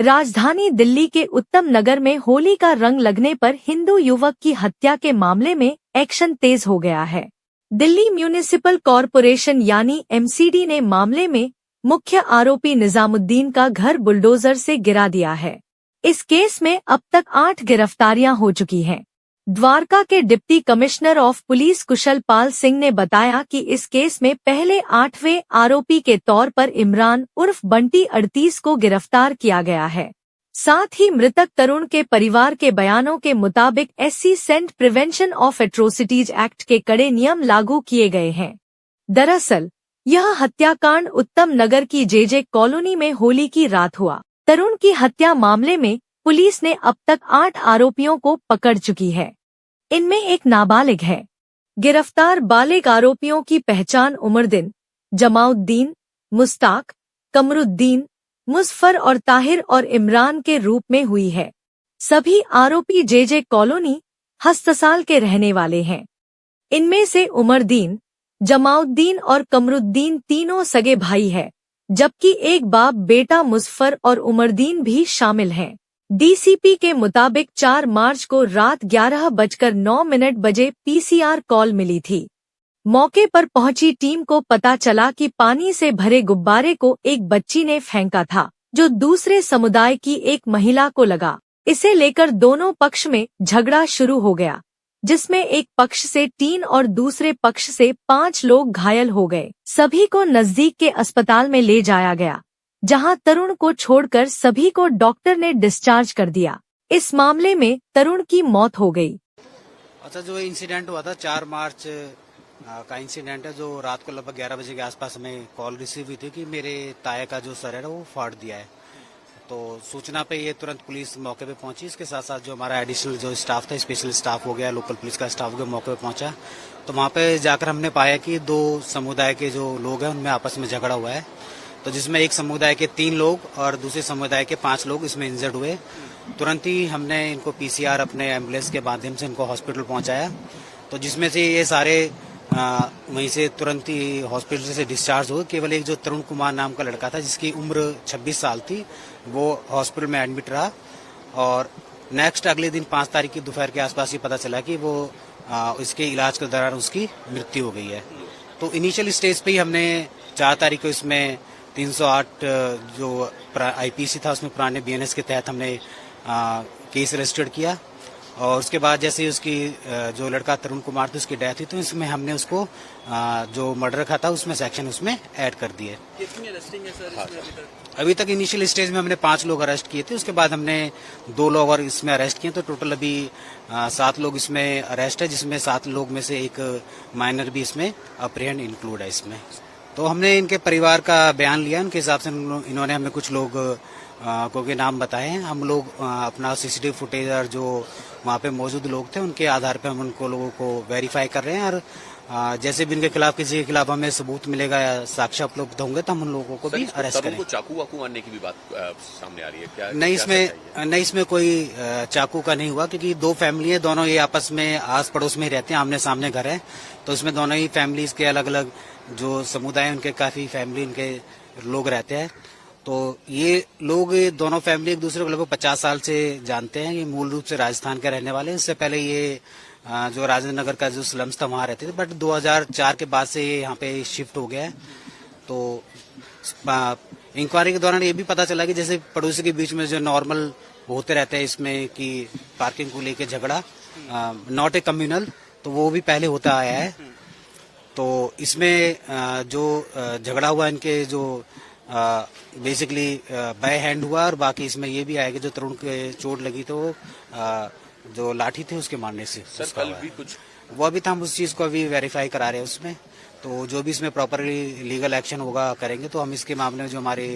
राजधानी दिल्ली के उत्तम नगर में होली का रंग लगने पर हिंदू युवक की हत्या के मामले में एक्शन तेज हो गया है। दिल्ली म्यूनिसिपल कॉरपोरेशन यानी एमसीडी ने मामले में मुख्य आरोपी निजामुद्दीन का घर बुलडोजर से गिरा दिया है। इस केस में अब तक 8 गिरफ्तारियां हो चुकी हैं। द्वारका के डिप्टी कमिश्नर ऑफ पुलिस कुशल पाल सिंह ने बताया कि इस केस में पहले 8वें आरोपी के तौर पर इमरान उर्फ बंटी 38 को गिरफ्तार किया गया है। साथ ही मृतक तरुण के परिवार के बयानों के मुताबिक SC सेंट प्रिवेंशन ऑफ एट्रोसिटीज एक्ट के कड़े नियम लागू किए गए हैं। दरअसल यह हत्याकांड उत्तम नगर की JJ कॉलोनी में होली की रात हुआ। तरुण की हत्या मामले में पुलिस ने अब तक 8 आरोपियों को पकड़ चुकी है। इनमें एक नाबालिग है। गिरफ्तार बालिग आरोपियों की पहचान उमरदीन, जमाउद्दीन, मुस्ताक, कमरुद्दीन, मुजफ्फर और ताहिर और इमरान के रूप में हुई है। सभी आरोपी JJ कॉलोनी हस्तसाल के रहने वाले हैं। इनमें से उमरदीन, जमाउद्दीन और कमरुद्दीन तीनों सगे भाई है, जबकि एक बाप बेटा मुजफ्फर और उमरदीन भी शामिल हैं। DCP के मुताबिक 4 मार्च को रात 11:09 बजे PCR कॉल मिली थी। मौके पर पहुंची टीम को पता चला कि पानी से भरे गुब्बारे को एक बच्ची ने फेंका था, जो दूसरे समुदाय की एक महिला को लगा। इसे लेकर दोनों पक्ष में झगड़ा शुरू हो गया, जिसमें एक पक्ष से 3 और दूसरे पक्ष से 5 लोग घायल हो गए। सभी को नजदीक के अस्पताल में ले जाया गया, जहां तरुण को छोड़कर सभी को डॉक्टर ने डिस्चार्ज कर दिया। इस मामले में तरुण की मौत हो गई। अच्छा, जो इंसिडेंट हुआ था 4 मार्च का इंसिडेंट है, जो रात को लगभग 11 बजे के आसपास हमें कॉल रिसीव हुई थी कि मेरे ताया का जो सर है वो फाड़ दिया है। तो सूचना पे ये तुरंत पुलिस मौके पे पहुंची। इसके साथ साथ जो हमारा एडिशनल जो स्टाफ था, स्पेशल स्टाफ हो गया, लोकल पुलिस का स्टाफ हो गया, मौके पे पहुंचा। तो वहाँ पे जाकर हमने पाया कि 2 समुदाय के जो लोग हैं उनमें आपस में झगड़ा हुआ है। तो जिसमें एक समुदाय के 3 लोग और दूसरे समुदाय के 5 लोग इसमें इंजर्ड हुए। तुरंत ही हमने इनको PCR अपने एम्बुलेंस के माध्यम से इनको हॉस्पिटल पहुंचाया। तो जिसमें से ये सारे वहीं से तुरंत ही हॉस्पिटल से डिस्चार्ज हुए। केवल एक जो तरुण कुमार नाम का लड़का था, जिसकी उम्र 26 साल थी, वो हॉस्पिटल में एडमिट रहा। और नेक्स्ट अगले दिन 5 तारीख की दोपहर के आसपास ये पता चला कि वो इसके इलाज के दौरान उसकी मृत्यु हो गई है। तो इनिशियल स्टेज पे ही हमने 4 तारीख को इसमें 308 जो IPC था उसमें पुराने BNS के तहत हमने केस रजिस्टर्ड किया। और उसके बाद जैसे ही उसकी जो लड़का तरुण कुमार थी उसकी डेथ हुई, तो इसमें हमने उसको जो मर्डर रखा था उसमें सेक्शन उसमें ऐड कर दिए। कितनी अरेस्टिंग है सर? अभी तक इनिशियल स्टेज में हमने 5 लोग अरेस्ट किए थे। उसके बाद हमने 2 लोग और इसमें अरेस्ट किए। तो टोटल अभी 7 लोग इसमें अरेस्ट है, जिसमें 7 लोग में से एक माइनर भी इसमें अप्रिहेंड इंक्लूड है इसमें। तो हमने इनके परिवार का बयान लिया। उनके हिसाब से इन्होंने हमें कुछ लोग को के नाम बताए हैं। हम लोग अपना CCTV फुटेज और जो वहाँ पे मौजूद लोग थे उनके आधार पे हम उनको लोगों को वेरीफाई कर रहे हैं। और जैसे भी इनके खिलाफ किसी के खिलाफ हमें सबूत मिलेगा या साक्ष्य उपलब्ध होंगे तो हम उन लोगों को भी अरेस्ट करेंगे। चाकू वाकू मारने की भी बात सामने आ रही है क्या? नहीं, इसमें कोई चाकू का नहीं हुआ, क्योंकि 2 फैमिली है, दोनों ये आपस में आस पड़ोस में रहते हैं, आमने सामने घर है। तो इसमें दोनों ही फैमिलीज के अलग अलग जो समुदाय उनके काफी फैमिली उनके लोग रहते हैं। तो ये लोग दोनों फैमिली एक दूसरे को लगभग 50 साल से जानते हैं। ये मूल रूप से राजस्थान के रहने वाले हैं। इससे पहले ये जो राजेंद्र नगर का जो स्लम्स था वहाँ रहते थे, बट 2004 के बाद से ये यहाँ पे शिफ्ट हो गया है। तो इंक्वायरी के दौरान ये भी पता चला कि जैसे पड़ोसी के बीच में जो नॉर्मल होते रहते हैं इसमें कि पार्किंग को लेके झगड़ा, नॉट ए कम्युनल, तो वो भी पहले होता आया है। तो इसमें जो झगड़ा हुआ इनके जो बेसिकली बाय हैंड हुआ, और बाकी इसमें ये भी आया कि जो तरुण के चोट लगी तो जो लाठी थे उसके मारने से कल भी कुछ वो अभी हम उस चीज को अभी वेरीफाई करा रहे हैं उसमें। तो जो भी इसमें प्रॉपरली लीगल एक्शन होगा करेंगे। तो हम इसके मामले में जो हमारे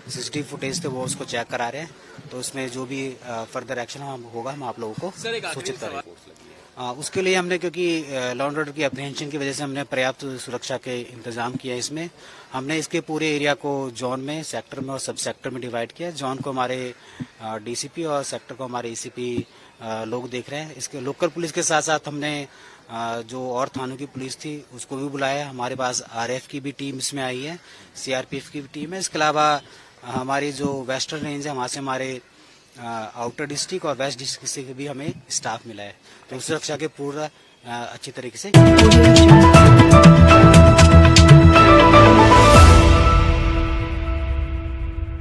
CCTV फुटेज थे वो उसको चेक करा रहे हैं। तो उसमें जो भी फर्दर एक्शन होगा हम आप लोगों को सूचित करेंगे। उसके लिए हमने, क्योंकि लॉ एंड ऑर्डर की अप्रीहेंशन की वजह से हमने पर्याप्त सुरक्षा के इंतजाम किया है। इसमें हमने इसके पूरे एरिया को जोन में, सेक्टर में और सब सेक्टर में डिवाइड किया। जोन को हमारे DCP और सेक्टर को हमारे ACP लोग देख रहे हैं। इसके लोकल पुलिस के साथ साथ हमने जो और थानों की पुलिस थी उसको भी बुलाया। हमारे पास RF की भी टीम इसमें आई है, CRPF की भी टीम है। इसके अलावा हमारी जो वेस्टर्न रेंज है वहाँ से हमारे आउटर डिस्ट्रिक्ट और वेस्ट डिस्ट्रिक्ट से भी हमें स्टाफ मिला है, तो सुरक्षा के पूरा अच्छी तरीके से